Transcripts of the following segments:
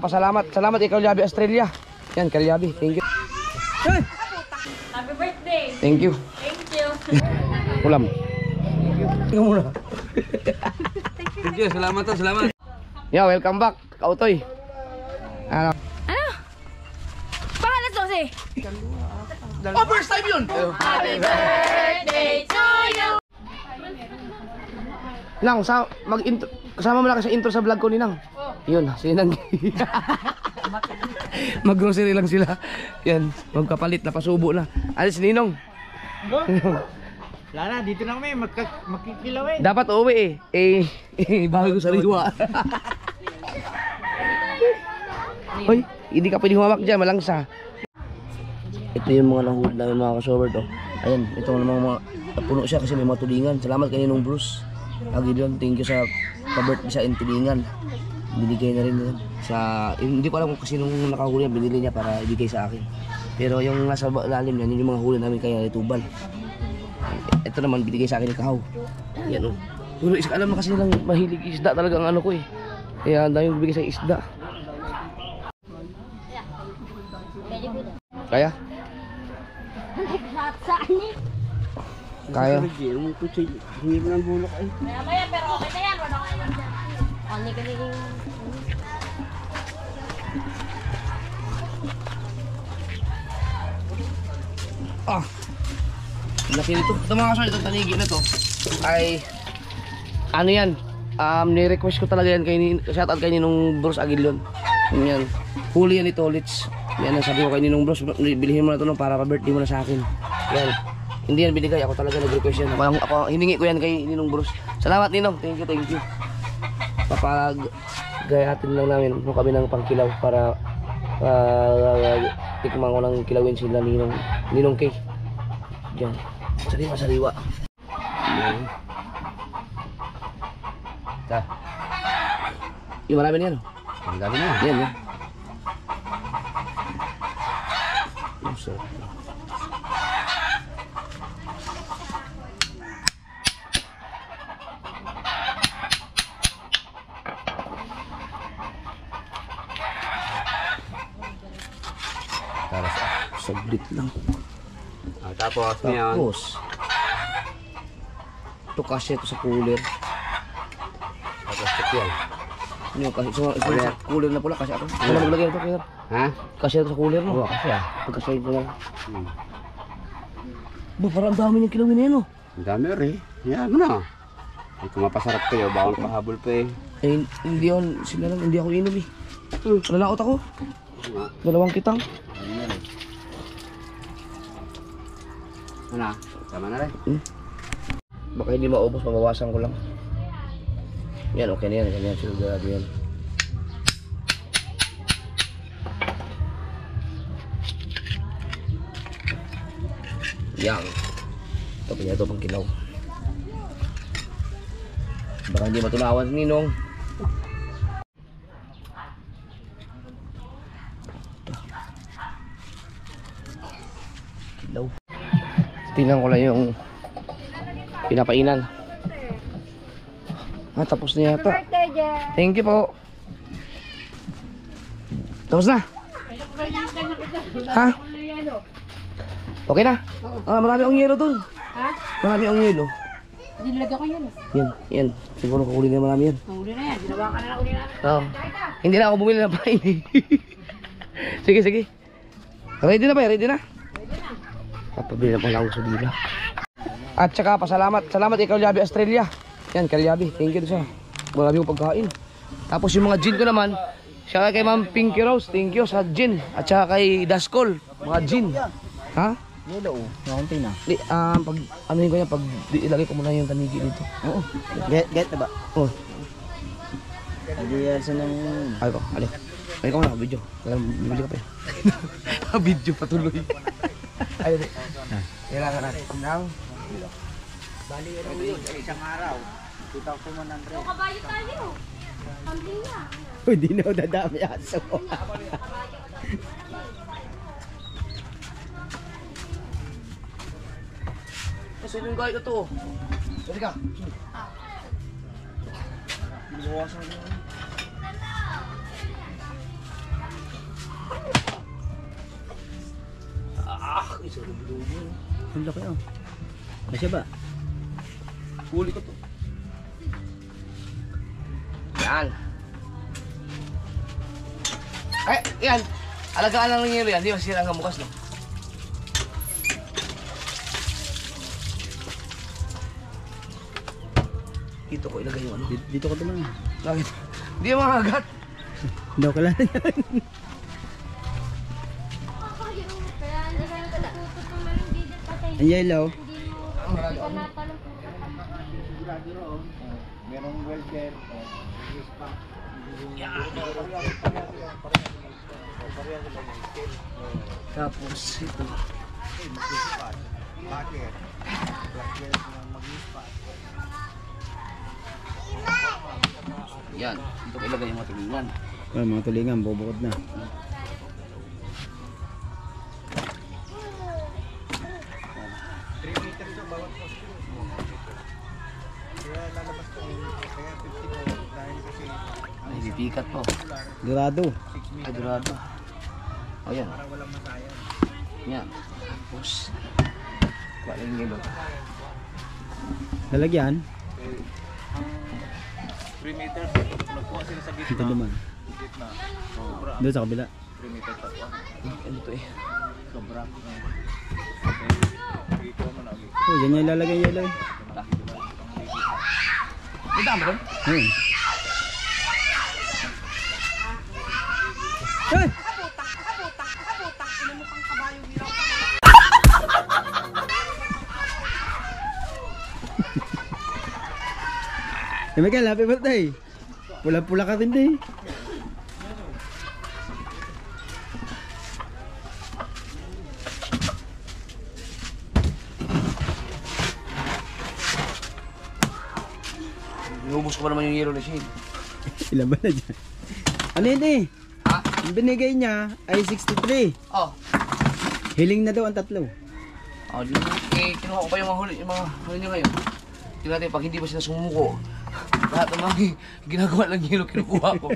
Pasalamat. Salamat ikaw, Kalyabi Australia. Yan, Kalyabi. Thank you. Happy birthday. Thank you. Thank you. Ulam. Ikaw muna. Thank you. Salamat to. Salamat. Yeah, welcome back. Kautoy. Ano? Pangalan to si. Oh, first time yun! Happy birthday to you. Nang, kasama mo na kasi sa intro sa vlog ko ni Nang. Yun, sinang. Mag-grocery lang sila. Yan, magkapalit na pasubo na. Alis Ninong. Wala na, dito na kami, magkikilaw eh. Dapat uuwi eh. Bago sariwa. Hoy, hindi ka pwede humawak dyan, malangsa. Ito yung mga nahuli namin mga kasober to. Ayan, ito mga puno siya kasi may mga tulingan. Salamat kay Ninong Bruce. Lagi doon, thank you sa pa-birthday sa tulingan. Binigay na rin sa, hindi ko alam kung kasi nung nakahuli niya, binili niya para ibigay sa akin. Pero yung nasa lalim niya, yun yung mga huli namin kaya itubal. Ito naman, binigay sa akin ni Kahaw. Yan o. Pero alam na kasi nilang mahilig isda talaga ang ano ko eh. Kaya ang daming bibigay sa isda. Kaya? Kaya? Maya pero okay na yan. Wala kayo dyan. Ano ka naging... Ah! Laki nito. Ito mga kasal, itong tanigi na to ay ano yan? Ni-request ko talaga yan kay shoutout kay Ninong Bruce Aguilon. Yan. Huli yan ito, Litz. Yan ang sabi ko kay Ninong Bruce, bilhin mo na ito para pa-birthday mo na sa akin. Yan. Hindi yan binigay, ako talaga nag-request yan. Ako hiningi ko yan kay Ninong Bruce. Salamat Ninong, thank you, thank you. Papagayatin lang namin kung kami ng pangkilaw para tikman ko ng kilawin sila Ninong K. Diyan. Sariwa. Yan. Ta. Yung marami na yan. Ang dami na. Yan, yan. Yung sarap. Saglit lang. Tapos niyan. Tapos ito kasi ito sa cooler. Tapos yan. Yung kasi sa cooler na pula kasi ako. Ano maglagay nito kaya? Ha? Kasi ito sa cooler no. Oo, kasi ah. Pagkasay ko lang. Ba, parang dami ng kilawin na yun oh. Ang dami rin. Yan mo na. Ay, kung mapasarap kayo, bawal pahabol pa eh. Eh, hindi yun, sila lang, hindi ako inom eh. Nalakot ako. Dalawang kitang. Ano? Tama na rin. Baka hindi maubos, mabawasan ko lang. Yan, okay na yan. Ganyan sila grabe yan. Yan. Ito pa ito pang kilaw. Baka hindi matunawan si Ninong. Kilaw. Tingnan ko lang yung pinapainan. Tapos na yata. Thank you po. Tapos na. Ha? Okay na? Marami akong yelo dun. Ha? Marami akong yelo. Dinilagyan ko yun. Yan. Siguro kukunin na marami yan. Huli na yan. Ginawa ka na lang uli na. Oo. Hindi na ako bumili ng pain eh. Sige. Ready na ba? Ready na? Papabili na pala ako sa dila. At saka salamat ikaw Kalyabi Australia. Yan, Kalyabi, thank you sa marami yung pagkain. Tapos yung mga gin ko naman, siya kay Ma'am Pinky Rose, thank you sa gin. At saka kay Daskol, mga gin. Ha? Yelo, nakunti na. Di, pag ano yun ko yan, pag ilagay ko muna yung tanigi dito. Oo. Get na ba? Oo. Hindi yan sa nang... Ay ko, alay. Ay ko muna, video. Bibili ka pa eh. Video patuloy. Ayun eh. Kailangan natin ng Bali, isang araw. 2,100. Yung kabayo tayo. Kambing na. Hindi na ako dadami aso. Kasi yung guide ito. Dali ka. Ang laki oh. Masya ba? Huli ko to. Yan. Ay, yan. Alagaan lang ng yelo yan. Di masira hanggang bukas, no? Dito ko ilagay yung ano. Dito ko tulang. Bakit? Hindi yung mga agat. Hindi ako kailangan yan. Kaya hindi ka natututunan ng didit patay. Ang yellow. Hindi ka natalong po Merong welder. Tapos ito. Yan. Dito ko ilagay yung mga tulingan. Oh, mga tulingan, bubukod na. Ay, bibigat po. Dorado. Ay, durado. O yan. Yan. Tapos. Wala yung yelo. Lalagyan. 3 meters. Nakuha sila sa Dito gitna. naman. Gitna. Doon sa kabila. 3 meters takwa. Ano to eh? Sobra. Ikaw man lagi. Oh, yan yung ilalagay yung yellow. May dami doon? Ayun. Ay! Eh, Miguel, happy birthday! Pula-pula ka rin din. Inubos ko pa naman yung yelo na Shane. Ilan ba na dyan? Ano yun eh? Ha? Ang binigay niya ay 63. Oh. Hiling na daw ang tatlo. Oh, di eh, kinuha ko pa yung mga huli niyo ngayon. Tingnan natin, pag hindi pa sila sumuko, lahat ng mga ginagawa lang yelo, kinukuha ko.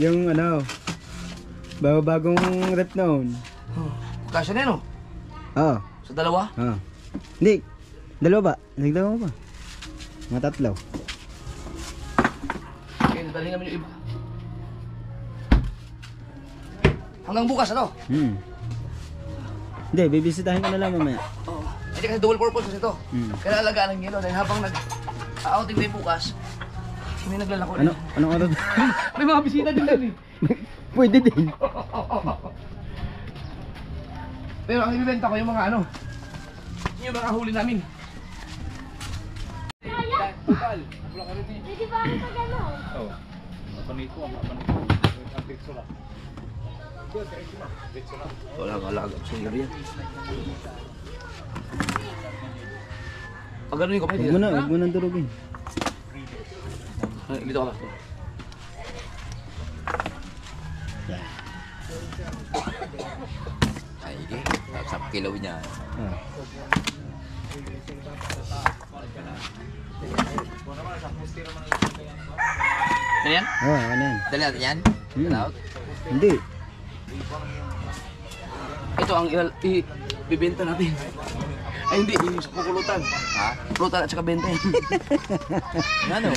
Yung ano, bagong rep noon. Kasya na yun, oh. Oo. Sa dalawa? Oo. Hindi. Dalawa ba? Nagdalawa ba? Mga tatlo. Okay, nadali namin yung iba. Hanggang bukas, ano? Hindi, bibisitahin ko na lang mamaya. Oo. Hindi kasi double purpose kasi ito. Hmm. Kaya alagaan ng yelo dahil habang nag-outing tayo bukas, may naglalako Ano? na. Anong oras? May mga bisita din din eh. Pwede din. Pero ang ibibenta ko yung mga ano, yung mga huli namin. Hindi ba ako sa gano'n? Oh. Panito ang panito. Ang picture lang. Wala ka alaga. Sige yan. Pag ganunin ko pa, Huwag mo na durugin. Dito ka lang. Ay, sige. Sa kilaw niya. Ah. Ano yan? Oo, ano yan? Dali natin yan? Hmm. Hindi. Ito ang ibibenta natin. Ay hindi, yung sa kukulutan. Ha? Pulutan at saka benta yan. Ano?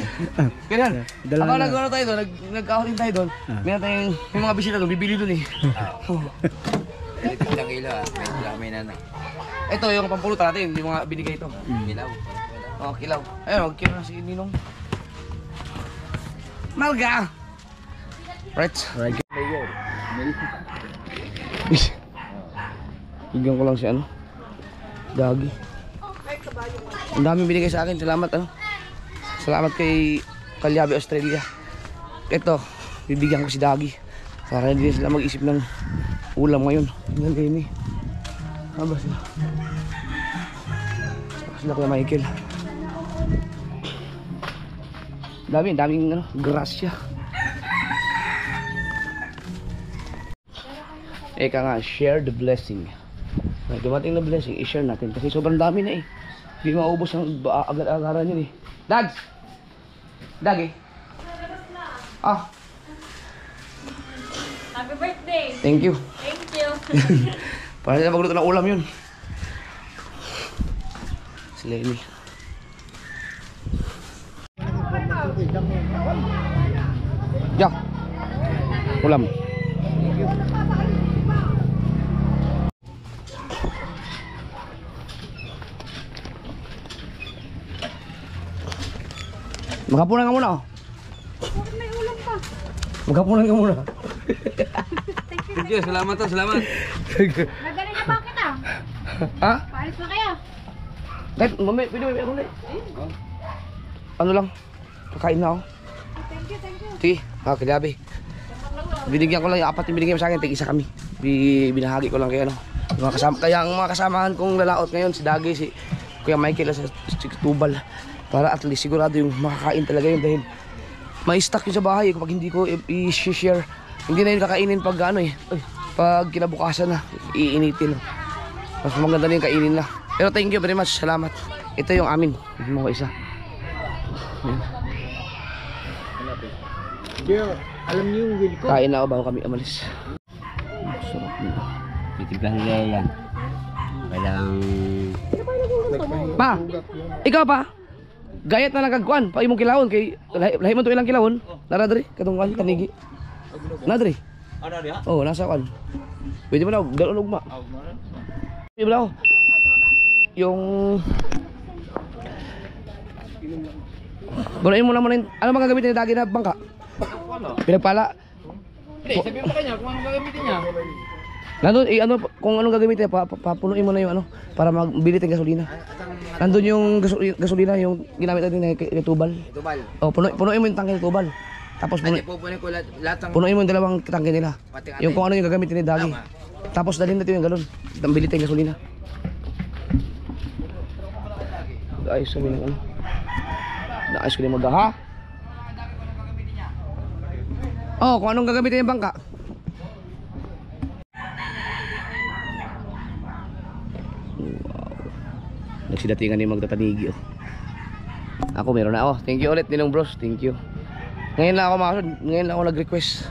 Ganyan. Dala Habang na. nag-ano tayo doon, nagkakaling tayo doon, meron tayong, may mga bisita doon, bibili doon eh. Oh. Dalitin lang kilo ah. May nanay. Ito yung pampulutan natin, yung mga binigay ito. Kilaw. Oh, kilaw. Ayun, mag-kilaw na si Ninong. Malga! Right. Right. Bigyan ko lang si ano. Dagi. Ang daming binigay sa akin. Salamat ano. Salamat kay Kalyabe Australia. Ito, bibigyan ko si Dagi. Para hindi sila mag-isip ng ulam ngayon. Tingnan kayo ni. Haba sila. Sila kaya Michael. Daming ano, grasya. Eka nga, share the blessing. May dumating na blessing, i-share natin. Kasi sobrang dami na eh. Hindi maubos ang agad-agaran yun eh. Dags! Dag eh. Ah, Happy birthday! thank you. Thank Para na magluto ng ulam yun. Si Lenny. Ya. Ulam. Maghapunan ka muna oh. Maghapunan ka muna. Thank you, salamat to, salamat. Nagaling na bakit ah? Ha? Paalis na kayo. Kahit mamay, pwede may ulit. Ano lang? Kakain na ako. Thank you, thank you. Sige, kilabi. Binigyan ko lang yung apat yung binigyan mo sa akin, tig-isa kami. Binahagi ko lang kay ano. Yung mga kasama, kaya ang mga kasamahan kong lalaot ngayon, si Dagi, si Kuya Michael, si Tubal. Para at least sigurado yung makakain talaga yun dahil may stock yun sa bahay kapag hindi ko i-share. Hindi na yun kakainin pag ano eh. Pag kinabukasan na, iinitin. Mas maganda na yung kainin na. Pero thank you very much, salamat. Ito yung amin. Hindi mo ko isa. Alam niyo yung will ko. Kain na ako bago kami amalis. Sarap nila. Titimplahan nila yan. Kailangan... Pa, ikaw pa? Gayat na nagagkuan, pa imong kilawon kay lahi man to ilang kilawon. Naradri katong kan tanigi. Nadri. Ano dia? Oh, nasa kan. Pwede mo daw dalon ugma. Pwede mo daw. Yung Bunain mo naman ano mga gamitin ni Dagi na bangka? Pinagpala. Hindi, sabihin mo kanya kung anong gagamitin niya. Nandun, ano, kung anong gagamitin, papunuin mo na yung ano, para magbili tayong gasolina. Nandun yung gasolina, yung ginamit natin kay Tubal. Tubal. Oh, punuin mo yung tangke ni Tubal. Tapos Pupunin ko lahat ng... punuin mo yung dalawang tangke nila. Pati Yung kung ano yung gagamitin ni Dagi. Tapos dalhin natin yung galon. Bili tayong gasolina. Ayos kami ng ano. Naayos ko na yung magha. Oh, kung anong gagamitin yung bangka. Nagsidatingan yung magtatanigi oh. Ako meron na ako. Thank you ulit Ninong Bros. Thank you. Ngayon lang ako ngayon lang ako nag-request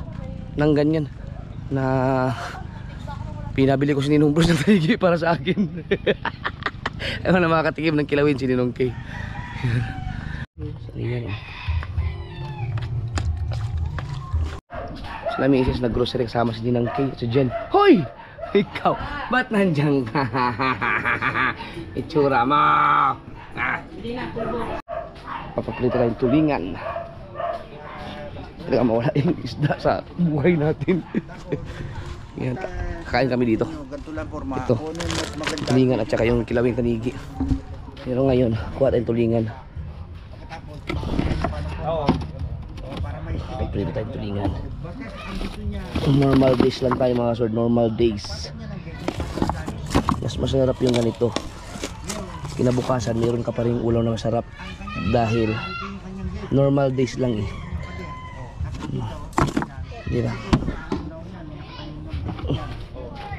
ng ganyan na pinabili ko si Ninong Bros ng tanigi para sa akin. Ako na makakatikim ng kilawin si Ninong K. Salihan oh. Sila may isis na grocery kasama si Ninang K at si Jen. Hoy! Ikaw, ba't nandiyan ka? Itsura mo! Papaplito tayong tulingan. Talaga mawala yung isda sa buhay natin. Yan, kakain kami dito. Ito, tulingan at saka yung kilawing tanigi. Pero ngayon, kuha tayong tulingan. Papaplito tayong tulingan. Normal days lang tayo mga sword, normal days. Mas masarap yung ganito. Kinabukasan meron ka pa rin ulam na masarap dahil normal days lang eh. Di ba?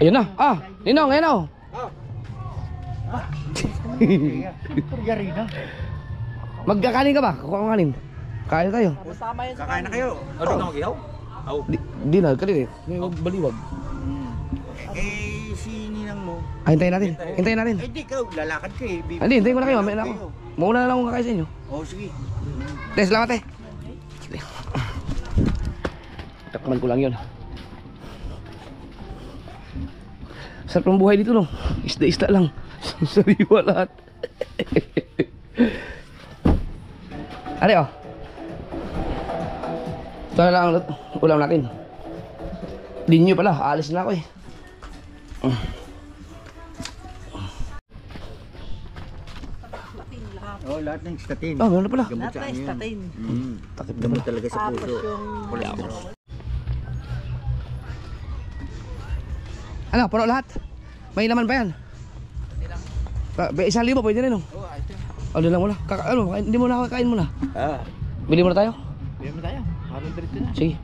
Ayun na. Ninong, ayun na. Magkakanin ka ba? Kukuha ka kanin. Kain tayo. Kakain na kayo. Ano na mag-ihaw? Di na, kanina eh. May baliwag. Eh, si Ninang mo. Hintayin natin. Hintayin natin. Eh, di ka. Lalakad ka eh. Hindi, hintayin ko na kayo. Mamaya na ako. Mauna na lang akong kakain sa inyo. Oh, sige. Salamat eh. Sige. Takman ko lang yun. Sarap ng buhay dito no. Isda-isda lang. Sariwa lahat. Are oh. Ito na lang ulam natin. Dinyo pala, aalis na ako eh. Oh, lahat ng statin. Meron na pala. Gamot sa ano yun. Takip na Gamot pala. talaga sa puso. Cholesterol. Ano, puno lahat? May laman ba yan? Isang libo pwede rin no? Oh, doon lang muna. Hindi mo na kakain muna. Bili muna tayo? Bili mo tayo. Parang dirito na. Sige.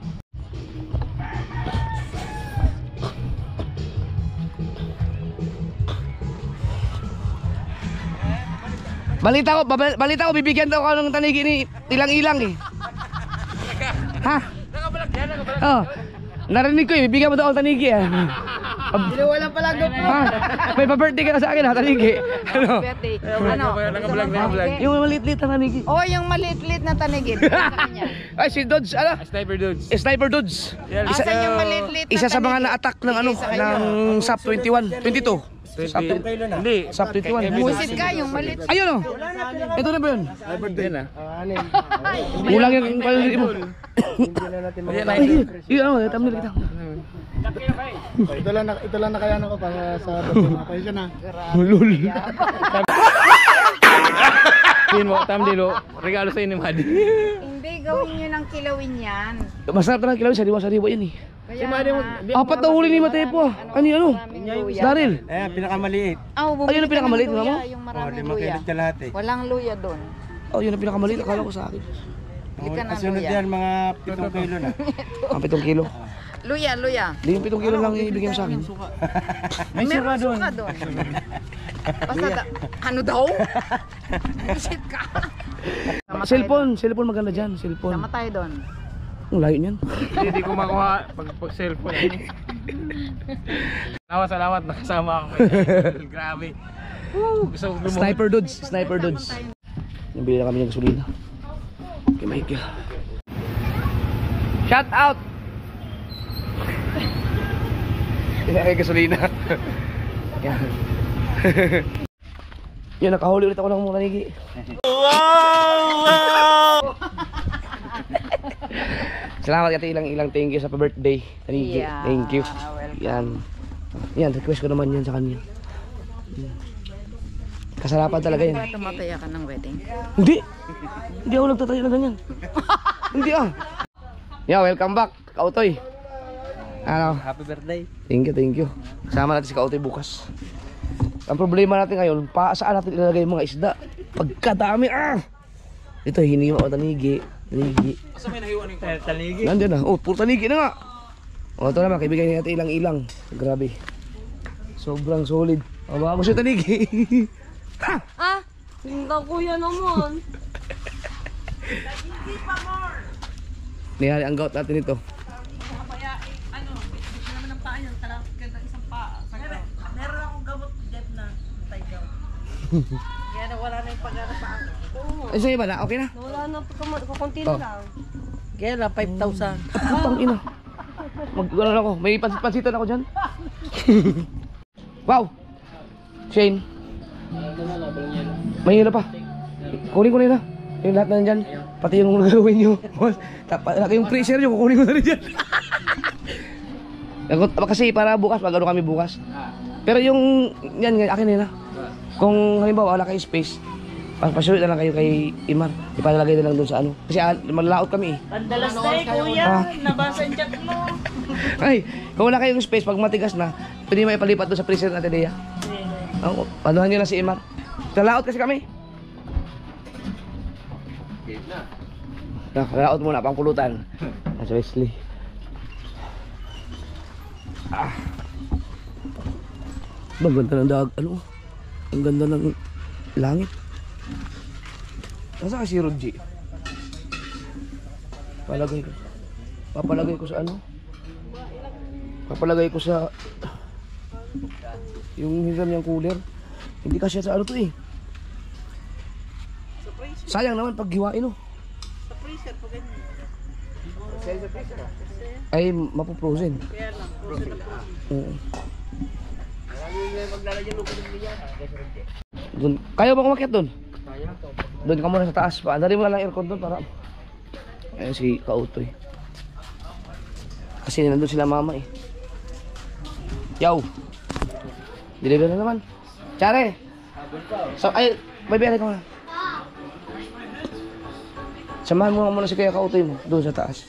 Balita ko bibigyan daw ako ng tanigi ni ilang-ilang eh. Ha? Oh. Narinig ko eh, bibigyan mo daw ako ng tanigi eh. Wala pala go po. Ha? May pa-birthday ka na sa akin ha, Tanigi. Ano? Birthday. Ano? Naka-vlog na vlog. Yung maliit-liit na Tanigi. Oh, yung maliit-liit na tanigid. Ay, si Dodge, ano? Sniper dudes. Sniper Dodge. Asan yung maliit-liit na Isa sa mga tanigid? na-attack ng ano, ng SAP 21, 22. SAP Hindi. SAP 21. Busit ka, yung maliit. Ayun oh. Ito na ba yun? Yan ah. Kulang yung palili mo. Ay, yun ano, thumbnail kita. Ito lang nakayanan ko para sa birthday mo. Pasensya na. Lul. Thumbnail, regalo sa inyo, Madi. Hindi, gawin nyo ng kilawin yan. Masarap talaga kilawin, sariwa-sariwa yan eh. Kaya Apat na huli ni Mateo po. Ano yun ano? Daryl. Ayan, pinakamaliit. Ayun ang pinakamaliit, mo? mo? Yung maraming luya. Ka lahat eh. Walang luya doon. Oh, yun ang pinakamaliit. Akala ko sa akin. Bili ka ng Kasunod luya. yan, mga 7 kilo na. Ang 7 kilo. Luya, luya. Di yung 7 kilo lang ibigay mo sa akin. May suka doon. Basta, ano daw? Busit ka. Cellphone maganda dyan. Cellphone. Sama tayo doon. Ang layo niyan. Hindi ko makuha pag cellphone. Salamat, nakasama ako. Grabe. Gusto ko lumuhod. Sniper Dudes. Nabili na kami ng gasolina. Okay, Michael. Shout out! Kaya gasolina. Yan. Yan, nakahuli ulit ako ng mga Tanigi. Salamat kati ilang thank you sa pa-birthday. Tanigi. Yeah, Thank you. welcome. Yan. Yan, request ko naman yan sa kanya. Kasarapan talaga yan. Kaya tumataya ka ng wedding. Hindi. Hindi ako nagtatayo na ganyan. Hindi ah. Yeah, welcome back, Kautoy. Ano? Happy birthday. Thank you. Kasama natin si Kautoy bukas. Ang problema natin ngayon, saan natin ilalagay yung mga isda? Pagkadami ah! Ito, hinima o Tanigi. Basta may nahiwan yung Tanigi. Nandiyan na. Oh, puro Tanigi na nga. O, ito naman, kaibigan natin ilang-ilang. Grabe. Sobrang solid. O, baka mo siya Tanigi. Ha! Ah, hindi kuya naman. Nihali ang gout natin ito. Kaya nawala na yung pag-ara pa ako. Ay, sa'yo ba na? Okay na? Wala na, kukunti Oh. lang. Kaya lang, 5,000. Putang ina. Mag-ano ako. May pansitan ako dyan. Wow! Shane. May hila pa. Kunin ko na yun. Yung lahat na nandyan. Pati yung gagawin nyo. Laki yung freezer nyo. Kukunin ko na rin dyan. Kasi para bukas, mag-ano kami bukas. Pero yung yan, akin na yun. Kung halimbawa wala kayo space, pasulit na lang kayo kay Imar. Ipalalagay na lang doon sa ano. Kasi malalaot kami eh. Pandalas na kuya. Nabasa yung chat mo. Ay, kung wala kayong space, pag matigas na, pwede mo ipalipat doon sa freezer natin, Dea. Panuhan nyo lang si Imar. Lalaot kasi kami. Lalaot muna, pang pulutan. Nasa Wesley. Ang ganda ng ano? Ang ganda ng langit. Nasa kasi Rodji? Papalagay ko sa ano? Papalagay ko sa yung hiram niyang cooler. Hindi kasi sa ano to eh. Sayang naman pag hiwain oh. Sa freezer pa ganyan. Ay mapo-frozen. Kaya lang frozen na frozen. Doon, kaya ba umakyat doon? Kaya. Doon ka muna sa taas pa. Andari mo lang aircon doon para. Ayun si Kautoy. Kasi nandun sila mama eh. Yaw. Deliver na naman. Chare. So, ay, baby, ka muna. Samahan mo muna si Kuya Kautoy mo doon sa taas.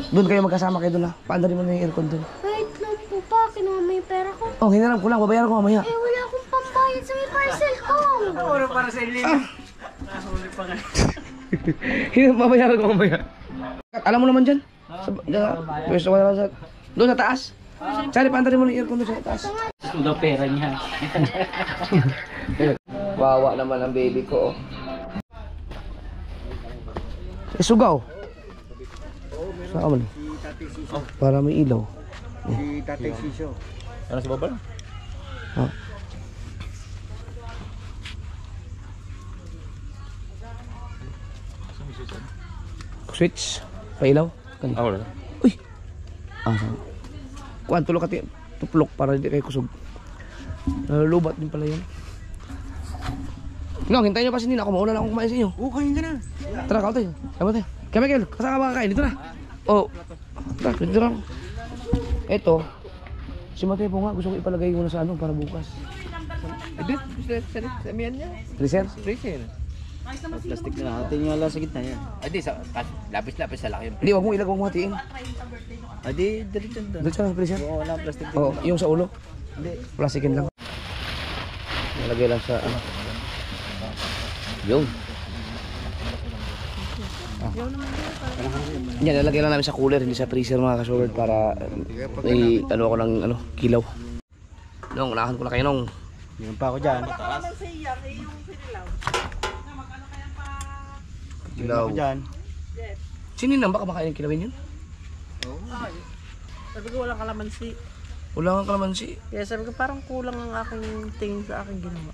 Doon kayo magkasama kayo doon ha. Paandari mo na yung aircon doon. Wait lang po pa, kinuha mo yung pera ko. Oh, hinaram ko lang. Babayaran ko mamaya. Eh, wala akong pambayad sa may parcel ko. Puro para sa ilin. Babayaran ko mamaya. Alam mo naman dyan. Doon sa taas. Sari, paandari mo na yung aircon doon sa taas. Ito daw pera niya. Wawa naman ang baby ko. Sugaw. Saan man? Para may ilaw. Si Tatay Sisyo. Ano sa baba lang? Oh. Switch. Pailaw. Kani. Ah, wala. Uy. Kuan tulo kati tuplok para di kay kusog. Lubat din pala yan. No, hintayin nyo kasi nila. Ako mauna na akong kumain sa inyo. Oo, kain ka na. Tara, kao tayo. Kama tayo. Kaya Michael, kasama ka makakain. Dito na. Oh. Tara, dito na. Ito. Si Mateo po nga. Gusto ko ipalagay muna sa ano para bukas. Edit, samihan niya. Freezer? Freezer. Plastic na natin yung ala sa gitna yan. Adi, lapis-lapis sa laki. Hindi, wag mong ilag, wag mong hatiin. Adi, diretso doon. Dito sa freezer. Oo, wala plastic. Oh, yung sa ulo. Hindi. Plastikin lang. Nalagay lang sa ano. Yung. Yan, nalagay lang namin sa cooler, hindi sa freezer mga ka-showard para may ano ako ng ano, kilaw. Nung, unahan ko na kayo nung. Meron pa ako dyan. Kilaw. Ako dyan. Sininang ba kumakain ng kilawin yun? Sabi ko walang kalamansi. Wala kang kalamansi. Kaya sabi ko parang kulang ang aking tingin sa aking ginawa.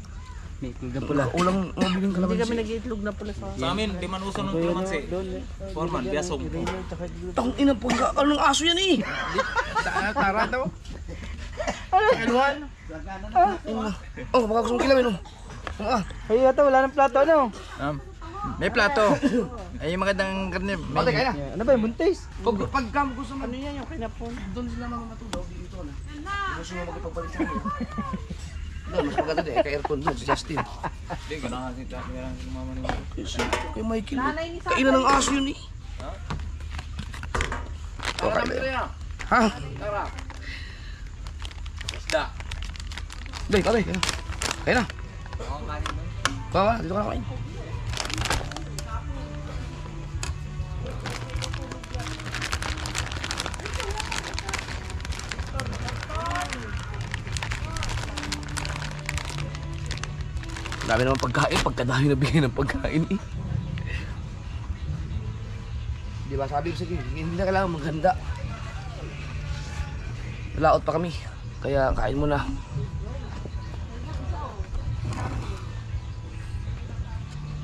May kulga pula. Ulang mabiling Hindi kami kalamansi. nag-iitlog na pula sa Sa amin, di man uso ng kalamansi. Foreman, biyasong. Tang ina po, ano ng aso yan eh. Tara daw. Oh, baka gusto mong kilawin oh. Ah, Ay, ito, wala nang plato, ano? May plato. Ay, yung magandang karne. pati kaya na. Ano ba yung buntis? Pag gusto mo, ano yan yung kinapon. doon sila mga matulaw dito na. Gusto mo magpapalik sa akin. Doon, mas maganda din. Kay aircon doon, si Justin. Hindi, ganahan si mama ni Kay Michael. Kainan ng aso yun eh. Okay na. Ha? Isda. Dahil, patay. Kaya na. Bawa, dito ka na kain. Dami naman pagkain, pagkadami na bigay ng pagkain eh. Di ba sabi ko sige, hindi na kailangan maghanda. Laot pa kami, kaya kain muna.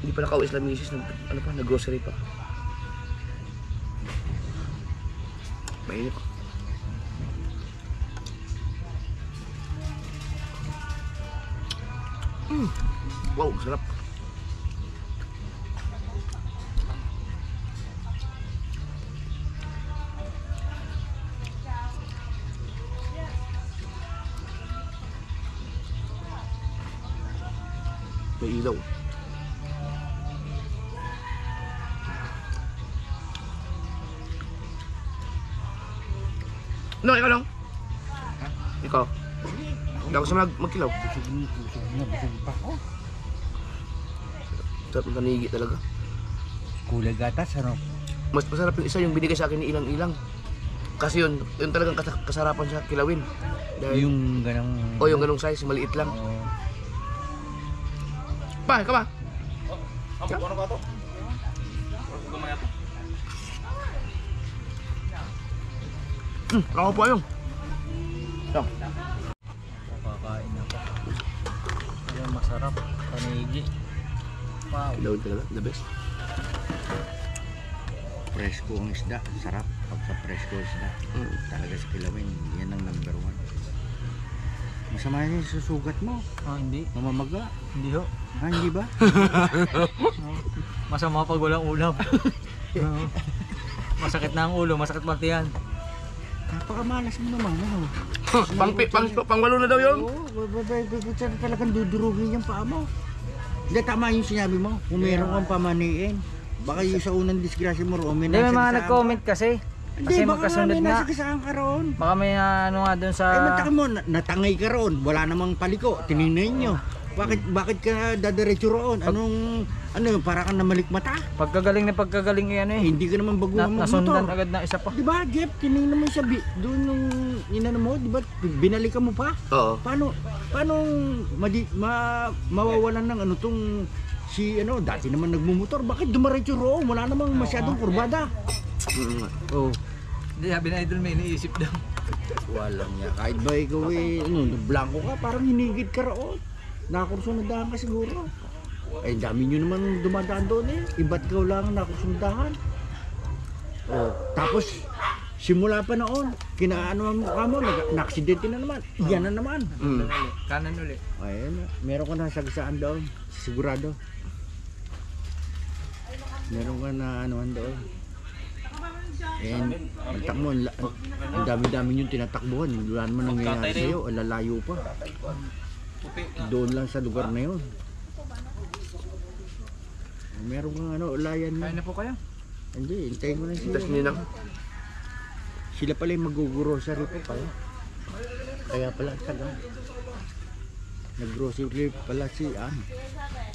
Hindi pa nakauwi sila misis, ano pa, nag-grocery pa. Mainit. Wow, sarap. May ilaw. No, ikaw lang. Ikaw. Hindi ako sa magkilaw. Sarap ng tanigi talaga. Kulay gatas, ano? Mas masarap yung isa yung binigay sa akin ni Ilang-Ilang. Kasi yun talagang kasarapan sa kilawin. Dahil, Yung ganang... yung ganong size, maliit lang. Pa, ka ba? Ano ba ito? Gumaya ito. Ako po yung. Kakain ako. Ayan, masarap. Panigi. Wow. Kilawin talaga, the best. Presko ang isda, sarap. Pag sa presko isda, talaga sa kilawin, yan ang number 1. Masama yun yung susugat mo, Ah, hindi. mamamaga. Hindi ho. Ha, hindi ba? Masama pag walang ulam. Oo. Masakit na ang ulo, masakit pati yan. Napakamalas mo naman, ano? Pangwalo na daw yun. Oo, talagang dudurugin yung paa mo. Hindi, tama yung sinabi mo, kung meron kang pamaniin. Baka yung sa unang disgrasya mo roon, may Hindi, may mga nasagasaan. nag-comment kasi. Hindi, Kasi baka magkasunod may na. nasagasaan ka roon. Baka may ano nga dun sa... Ay, mataka mo, natangay ka roon. Wala namang paliko. Tinignan nyo. Bakit ka dadiretso roon? Ano, para kang namalik mata? Pagkagaling na pagkagaling yan eh. Hindi ka naman baguhan Nasundan magmotor. agad na isa pa. Di ba, Jeff, tinignan mo siya doon nung inano mo, di ba, binalikan mo pa? Oo. Paano mawawalan ng ano tong si ano, dati naman nagmumotor, bakit dumiretso roon? Wala namang masyadong kurbada. Oh. Hindi, sabi na idol may iniisip daw. Walang niya. Kahit ba ikaw blanco ka, parang hinigit ka roon. Nakursunadahan ka siguro. Ay, dami nyo naman dumadaan doon eh. Iba't ikaw lang ang nakursunadahan. Oh, tapos, simula pa noon, kinaano mo ka mo, na-aksidente na naman. Yan na naman. Kanan ulit. Ayun, meron ka na sagasaan doon. Sigurado. Meron ka na anuhan doon. And magtakbo, ang dami-dami yung tinatakbuhan. Wala naman nangyayari sa'yo, lalayo pa. Doon lang sa lugar na yun. Meron kang ulayan Kain na po kayo. Hindi, hintayin mo na sila. Tas ninang. Sila pala yung mag-grocery po pala. Kaya pala taga. Nag-grocery pala si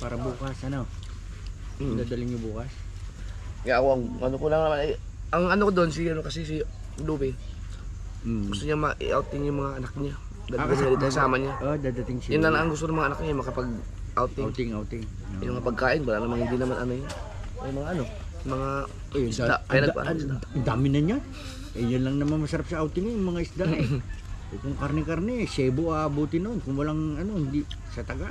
para bukas dadaling niyo bukas. Kaya ako, ang ano ko lang naman, ang ano ko doon, kasi si Lupe, gusto niya ma-outing yung mga anak niya. Dadating niya kasama niya. Dadating sila. Yun na lang ang gusto ng mga anak niya, makapag-outing. Outing. Yung mga pagkain, wala namang hindi naman ano yun. Yung mga mga isda. Kaya nagparang isda. Ang dami na niya. Yan lang naman masarap sa outing yung mga isda kung karne-karne, sebo aabutin nun. Kung walang hindi sa taga.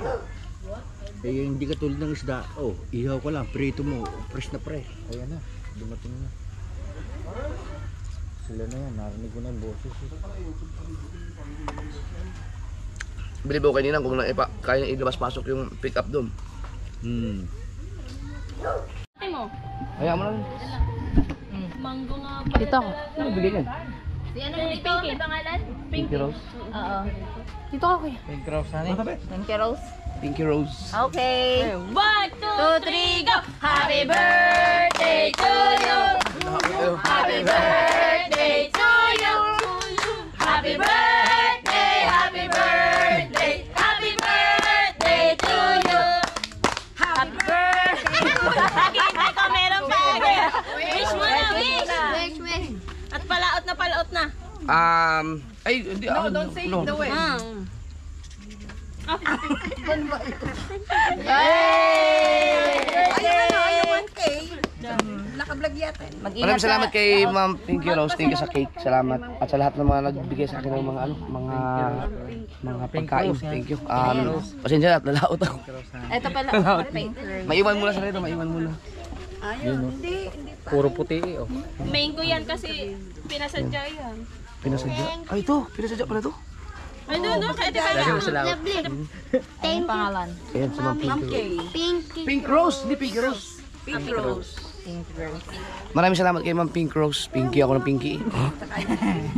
Hindi katulad ng isda, ihaw ka lang, prito mo, fresh na fresh. Ayan na, dumating na. Sila na yan, narinig ko na yung boses. Bilib ako kanina kung kaya niya ilabas-pasok yung pick up doon. Ate mo. Kaya mo lang. Mango nga ba? Dito ako. Ano bigyan yan? Si ano dito? May pangalan? Pinky Rose. Oo. Dito ako kuya. Pink Rose na Pinky Rose. Pinky Rose. Okay. 1, 2, 3, go! Happy birthday to you! Happy birthday to you! Happy birthday! Happy birthday! Happy birthday to you! Happy birthday! Nakikita ko meron pa. Wish mo na, wish! Wish! At palaot na. Ay, hindi ako. Don't say the way. Ayaw 1K. Naka-vlog yata. Maraming salamat kay Ma'am Pinky Rose. Thank you sa cake. Salamat. At sa lahat ng mga nagbigay sa akin ng mga pagkain. Thank you. Pasensya na, lalaot ako. Ito pala, pink. Maiwan muna sa rito, maiwan muna. Hindi. Puro puti Mango yan kasi pinasadya yan. Pinasadya. Ay, ito. Pinasadya pala to. Ay, doon, kaya di ba? Thank pangalan. Ayan, si Ma'am Pinky Rose. Pinky. Pink Rose, hindi Pinky Rose. Pink Rose. Maraming salamat kay Ma'am Pink Rose. Pinky ako ng Pinky.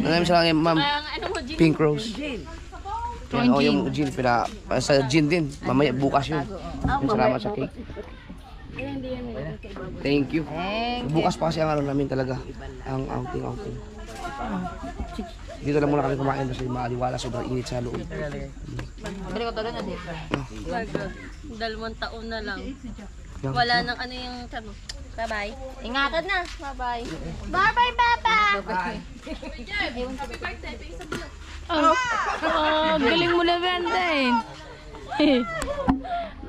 Maraming salamat kay Ma'am Ano mo, Jin? Pink Rose. Yan, yung gin, sa gin din. Mamaya, bukas yun. Salamat sa cake. Thank you. Bukas pa kasi ang ano namin talaga. Ang outing. Dito lang muna kami kumain kasi maaliwala, sobrang init sa loob. Balik ko tuloy na dito. 2 taon na lang. Wala nang ano yung sabi. Bye-bye. Ingatan na. Bye-bye. Bye-bye, Papa! Bye-bye. Oh, galing mo na banda eh.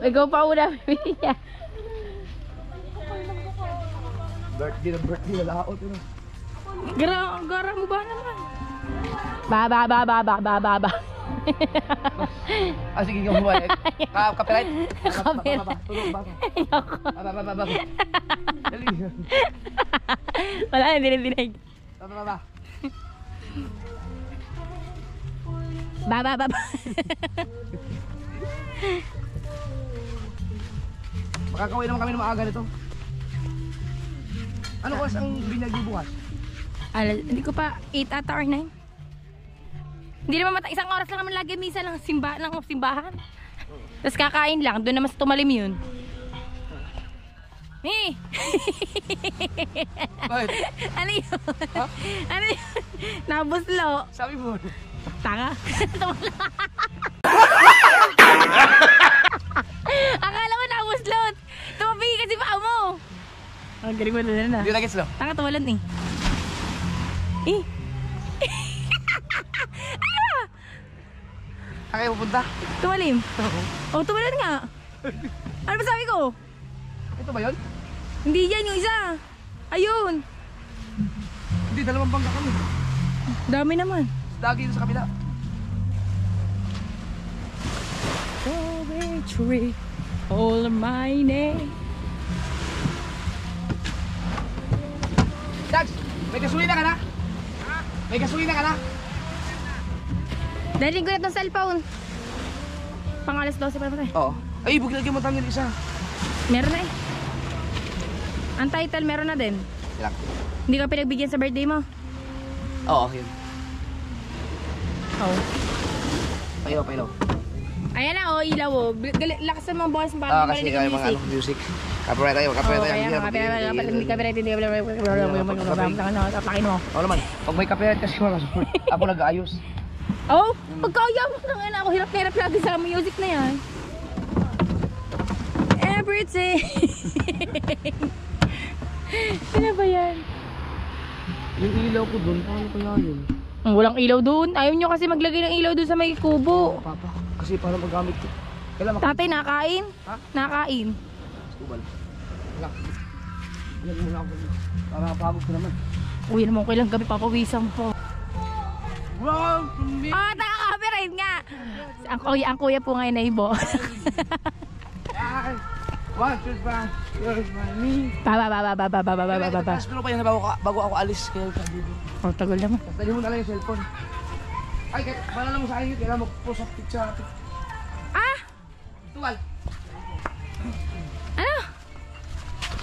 Ikaw pa una pipili. Birthday na laot. Gara mo ba naman? Ba. Sige, ikaw buhay. Copyright? Copyright. Tulog ba? Ba. Wala na, dinig. Ba. Ba. Makakawin naman kami ng maaga nito. Ano oras ang binyag bukas? Hindi ko pa 8 ata or 9. Hindi naman isang oras lang naman lagi misa ng simbahan. Tapos kakain lang, doon naman sa tumalim yun. Bakit? Ano yun? Ha? Ano yun? Nabuslo. Sabi mo. Tanga. Akala mo nabuslot. Tumabigi kasi paa mo. Ang galing mo na. Hindi na gets no? Tanga, tuwalan eh. Saan kayo pupunta? Tumalim. Oh, tumalan nga. Ano ba sabi ko? Ito ba yun? Hindi yan yung isa. Ayun. Hindi, dalawang bangka kami. Dami naman. Dagi sa kabila. Strawberry tree, all of my name. Dags, may gasolina ka na? May gasolina ka na? Daling ko na itong cellphone. Pang alas 12 pa naman tayo. Oo. Ay, bugilagyan mo tangin isa. Meron na eh. Ang title meron na din. Ilang? Hindi ka pinagbigyan sa birthday mo. Oo, yun. Oh. Pailaw, pailaw. Ayan na, oh, ilaw, oh. Lakas ng mga boss, Ah, parang kasi kaya mga ano, music. Copyright tayo, copyright tayo. hindi copyright, hindi tapakin mo. Oo naman, pag may copyright kasi ako nag-aayos. Oh, pagkaya mo na nga ako, hirap na hirap lagi sa music na yan. Everything. Ano ba yan? Yung ilaw ko doon, paano kaya yun? Walang ilaw doon. Ayaw nyo kasi maglagay ng ilaw doon sa may kubo. Papa, kasi para magamit ko. Kailan Tatay, nakain? Ha? Nakain. Subal. Wala. Ilag muna ako. Para mapagod ko naman. Uy, naman ko ilang gabi papawisan po. Wow, from me. Ah, taka-copyright nga. Ang kuya po ngayon ay Ibo. What's your bang? Yours by me. Baba. Tapos pero pa yan bago ako alis. Kaya video. Oh, tagal naman. Tapos dali mo na lang yung cellphone. Ay, para lang mo sa akin yun. Kailangan mag-post sa picture. Ah! Tuwal. Ano?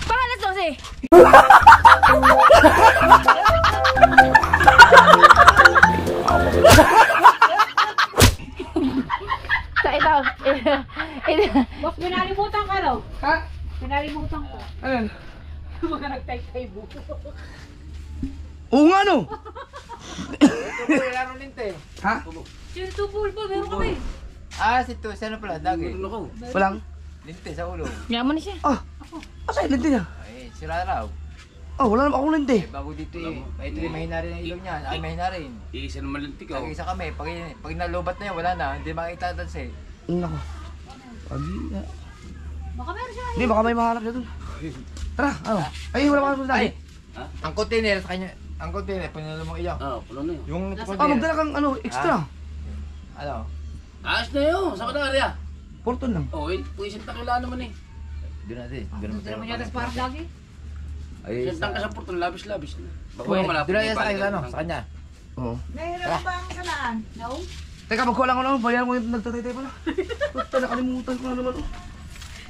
Pangalas 12. Sa ito. Boss, pinalimutan ka raw. Ha? Pinalimutan ko. Ano yan? Mga nagtay-tay buko. Oo nga no! Wala nung linte. Ha? Sino tubol ba? Meron kami. Ah, si Tu, saan pala? Dagi. Walang? Linte sa ulo. Ngayon mo na siya. Ah! Asa yung lente niya? Ay, sira raw. Oh, wala naman akong lente. Bago dito eh. Ito yung mahina rin ang ilong niya. Ay, mahina rin. Iisa naman lang tikaw. Nag-isa kami. Pag nalubat na yan, wala na. Hindi makita doon siya. Nako. Agi na. Baka meron siya. Hindi, baka may mahanap siya dun. Tara, ano? Ay, wala pa kami Ay! Ang container sa kanya. Ang container, pinalo mong iyak. Oo, puno na yun. Yung Ah, container. magdala kang ano, extra. Ano? Ayos na yun. Saan ka na area? Porton lang. Oo, puwisit na kailangan naman eh. Doon natin. Doon naman Hindi naman yata parang lagi. Ay, Sentang ka sa porton, labis-labis na. Baka Doon wala malapit. na yan sa ibalik kanya, ano? ka. Sa kanya. Oo. Nahihirap ba ang salaan? No? Teka, magkuha lang ako naman. Bayan mo yung nagtatay pala. Puta, nakalimutan ko na naman.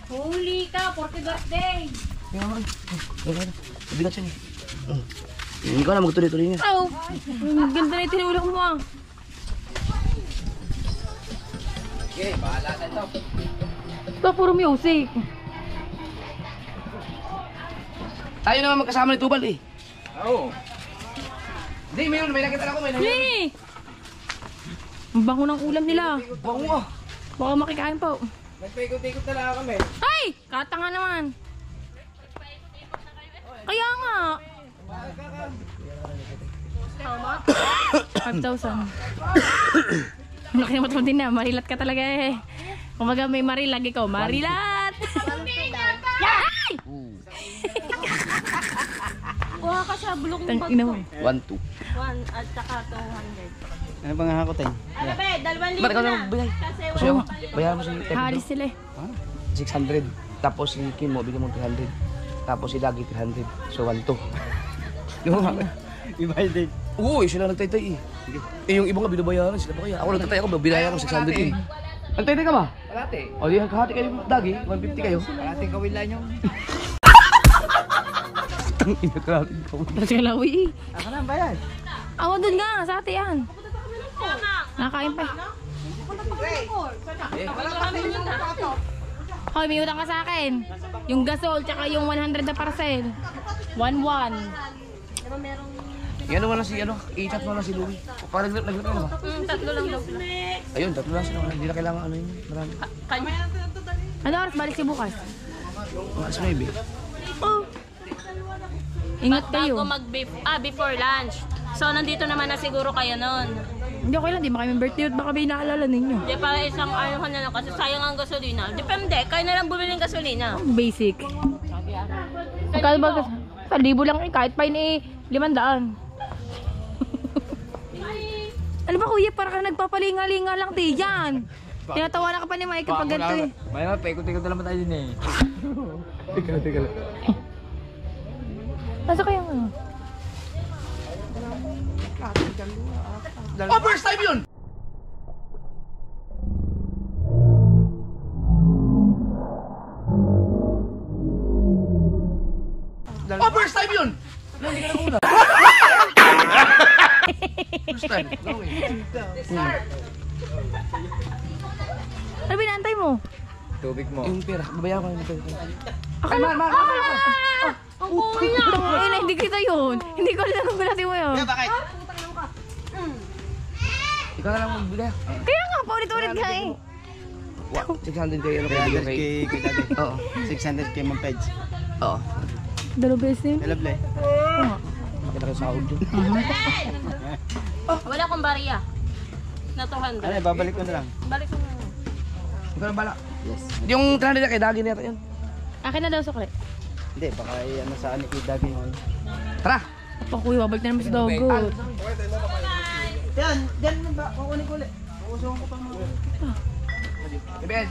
Huli ka, 40 birthday. Kaya naman. Mabigat siya niya. Hindi ko na magtuloy-tuloy niya. Oh, ang ganda na itinulak mo ah. Okay, bahala na ito. Ito, puro music. Tayo naman magkasama ni Tubal eh. Oo. Hindi, may nakita na ako. May nakita. Hey! Ang bango ng ulam nila. Bango ah. Baka makikain po. Nagpaikot-ikot na lang kami. Ay! Katanga naman. Kaya nga. 5,000. Laki naman mo din na. Marilat ka talaga eh. Kumaga may marilag ikaw. Marilat! Ay! Kuha ka sa bulong Tang ina mo. 1, 2. 1 at saka 200. Ano bang hakotin? Ano ba, 2,000 Ba't ikaw na na. magbigay? Kasi Kasi ako, bayaran mo si Tepdo. Halis sila eh. 600. Tapos si Kim mo, bigyan mo 300. Tapos si Dagi 300. So 1, 2. Yung mga... Ibayad din. Oo, sila nagtaytay eh. Eh, yung ibang nga binabayaran sila pa kaya. Ako nagtatay ako, binayaran ko 600 eh. Nagtaytay ka ba? Palate. O, di kahati kayo Dagi, 150 kayo. Palating kawilan yung... Tang ina ka natin ko. Tapos ka lawi eh. Ako na, bayad. Ako dun nga, sa ate yan. Nakain pa. Hoy, may utang ka sa akin. Yung gasol, tsaka yung 100 na parcel. 1-1. Yan naman lang si, i-chat mo lang si Louie. Parang nag-reply na ba? Tatlo lang daw sila. Ayun, 3 lang sila. Hindi na kailangan ano yun. Marami. Kanya. Ano oras balik si bukas? Mga 9 eh. Oh. Ingat kayo. Bago before lunch. So, nandito naman na siguro kayo nun. Hindi okay lang, di ba kami birthday at baka may naalala ninyo. Di pa isang ano na lang kasi sayang ang gasolina. Depende, kayo na lang bumili ng gasolina. Basic. Magkano ba? 1,000 lang eh, kahit pa yun eh, 500. Ano ba kuya, para ka nagpapalinga-linga lang di yan. Tinatawanan ka pa ni Mike kapag ganito eh. May paikot-ikot na lang tayo din eh. Teka lang. Nasa kaya nga? Oh, first time yun! Oh, first time yun! Hindi ka na muna. First time. Ano binantay mo? Tubig mo. Yung pera, babayaran ko yung pera. Akala mo, ang kuwi na. Ay, hindi kita yun. Hindi ko alam kung natin mo yun. Ikaw na lang magbigay. Kaya nga, paulit-ulit ka eh. 600 kayo ano kaya kay... Oo. 600 kay Ma'am Peds. Oo. Dalawang beses na yun. Hello, Blay. Makita kayo sahod yun. Wala akong bariya. Na 200. Ano, babalik ko na lang. Balik ko na. Ikaw na bala. Yes. Yung 300 na kay Dagi na yata yun. Akin na daw sukli. Hindi, baka ano sa anik yung daging on. Tara! Pa kuya, babalik na naman si Dogot. Yan, dyan ba? Kukunin ko ulit. Kukusuhan ko pa mga. Ibigay.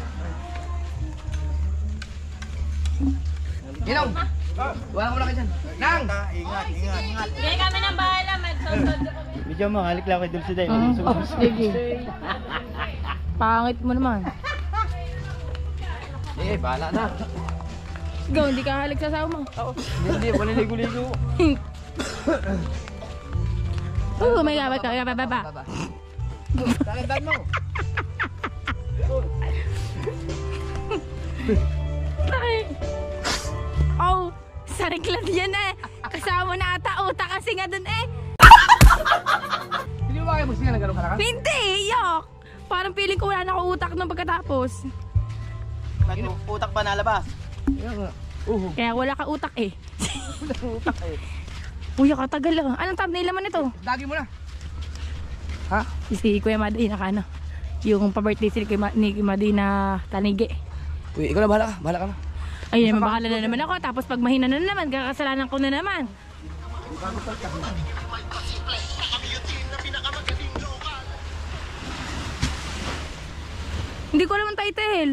Ginong! Wala ko lang kayo dyan. Nang! Ingat. Hindi kami nang bahala. Magsusod kami. Medyo mahalik lang kay Dulce Day. Pangit mo naman. Bahala na. Ikaw, hindi ka halik sa asawa mo. Hindi, wala ligo-ligo. Oo, may gabat ka. Baba. Tandaan mo! Oh, sariklat yan eh. Kasama na ata utak kasi nga dun eh. Hindi mo ba kayo magsinga ng gano'ng kalakas? Hindi, yok. Parang feeling ko wala na ako utak nung pagkatapos. Utak pa nalabas. Kaya wala ka utak eh. Uy, katagal lang. Anong thumbnail naman ito? Dagi mo na. Ha? Si Kuya Maday na kana. Yung pa-birthday sila ni Maday na tanigi. Uy, ikaw na bahala ka. Bahala ka na. Ay, mabahala na naman ako. Tapos pag mahina na naman, kakasalanan ko na naman. Hindi ko alam ang title.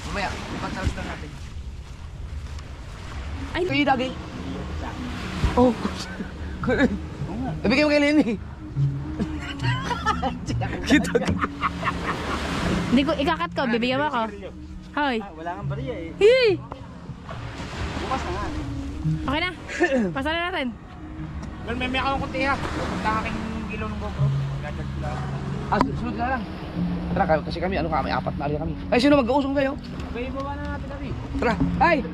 Mamaya, ipagsalas na natin. Ay, Uy, Dagi. oh. Ibigay mo kay Lenny. Kita. Hindi ko, ikakat ko. Bibigyan mo ako. Hoy. Wala kang bariya eh. Hey! Bukas na nga. Okay na. Pasala natin. Well, may akong kunti ha. Punta aking gilo ng GoPro. Gagad ko lang. Sunod ka na lang. Tara, kasi kami, ano ka, may 4 na area kami. Ay, sino mag-uusong kayo? Okay, baba na natin kami. Tara, ay!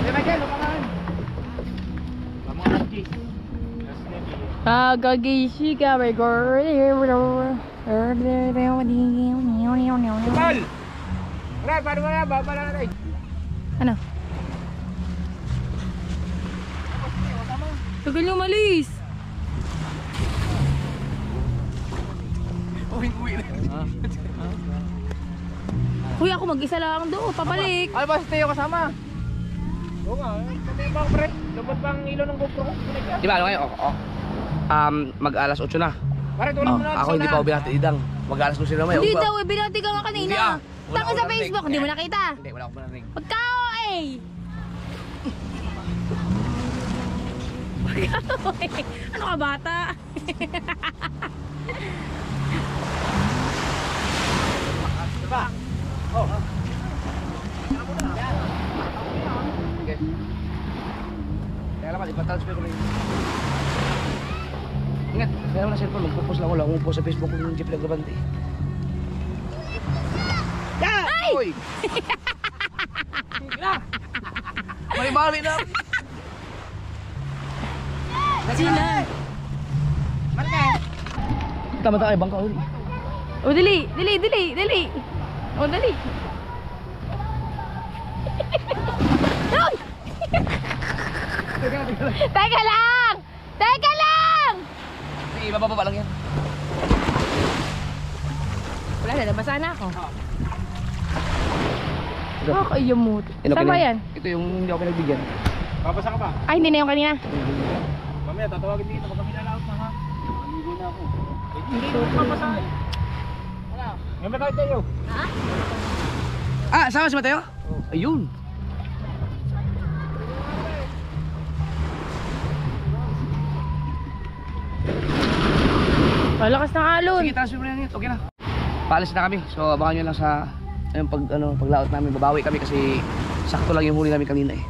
Hey, Michael, lumakan. Mga RG. Agagishi ka, Rigor. Paul! Tara, paano mo na? Baba na natin. Ano? Tagal niyo malis. Uwi na. Kuya, ako mag-isa lang doon. Pabalik. Ano ba si Teo kasama? Oo nga, kami ba pre? Lubot bang ilaw ng GoPro ko? Di ba, ano kayo? Mag-alas 8 na. Pare, tulad mo na. Ako hindi pa ako binati idang. Mag-alas 12 na may. Hindi daw eh, binati ka nga kanina. Hindi, wala Taka akong sa narinig. Facebook, hindi mo nakita. Hindi, wala akong narinig. Pagkao eh. Pagkao eh. Ano ka bata? Diba? Oh. Okay. Kaya naman, ipatransfer ko na yun. Ingat, kaya naman na cellphone, magpo-post lang ako lang. Kung post sa Facebook ko yung Jeep Lagrabante. Yan! Ay! Uy! Mali-mali na! Sila. Tama tayo, bangka ulit. O dali. O dali. Ay! Teka lang! Sige, bababa lang yan. Wala na, nabasa na ako. Kakaiya mo. Saan ba yan? Ito yung hindi ako pinagbigyan. Babasa ka ba? Ay, hindi na yung kanina. Mamaya, tatawagin dito. Pag kami nalaot na ha. Maligo na ako. Ngayon ba tayo tayo? Ah, sama si Mateo? Ayun. Palakas ng alon. Sige, transfer mo na yan. Okay na. Paalis na kami. So, abangan nyo lang sa ayun, paglaot namin. Babawi kami kasi sakto lang yung huli namin kanina eh.